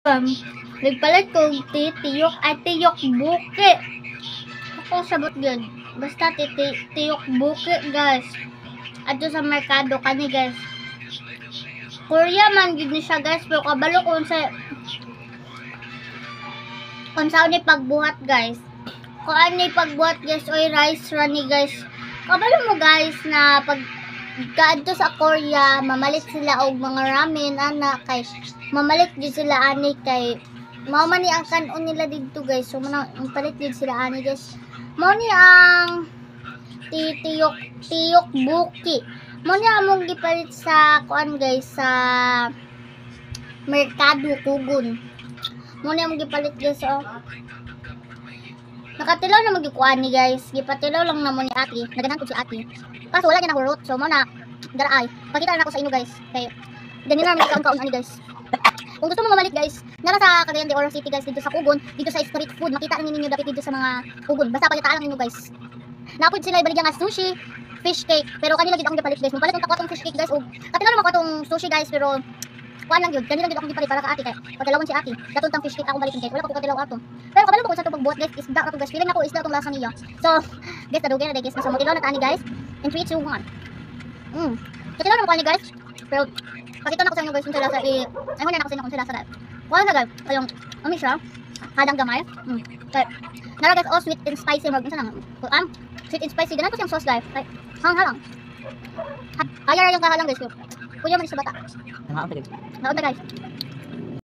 Nagpalit kong tiyok ay tiyok buki. Ako sabot yun. Basta tiyok buki guys. Ato sa merkado kani guys. Korea man gid ni siya guys, pero kabalo kung sa ni pagbuhat guys. Kung ano pagbuhat guys oy rice rani guys. Kabalo mo guys na pag kaadto sa Korea mamalit sila og mga ramen ana kay mamalit gid sila ani kay mao man ni ang kanon nila didto guys. So man ang palit gid sila ani guys. Mao ni ang tiyok buki. Mao ni among gipalit sa kuan guys sa merkado kugon. Mao ni among gipalit guys oh. Nakatilaw na magikuan ni guys. Gipatilaw lang na mo ni ate. Naganan ko si ate. Kaso wala niya na hurot. So mo na daraay. Pakita na ako sa inyo guys. Kay ganyan na mga kaon ani guys. Kung gusto mo mamalit guys, nara sa Cagayan de Oro City guys dito sa Kugon, dito sa street food, makita rin ninyo dapit dito sa mga Kugon. Basta palitaan lang ninyo guys. Napod sila ibaligyan nga sushi, fish cake, pero kanila gid akong gipalit guys. Mupalit ang takotong fish cake guys og katinaw naman ko tong sushi guys pero kuan lang gyud. Kanila gid akong gipalit para ka ate kay pagdalawon si ate. Daton tang fish cake akong balikin kay wala ko katilaw ato. Pero kabalo ko sa to pagbuhat guys, isda ra to guys. Feeling ako isda tong lasa niya. So, guys, nadugay na guys. So, motilaw na tani guys. In 3 2 1. Katilaw naman ko ni guys. Pero pakita na ko sa inyo guys kung sa lasa ay na ako sa inyo kung sa lasa guys. Wala na guys. Kayong umi siya. Hadang gamay. Kay nara guys all sweet and spicy mag unsa nang. Sweet and spicy ganito siyang sauce guys. Ay, hang-halang. Kaya ra yung kahalang guys. Kuya man sa bata. Naon ta guys.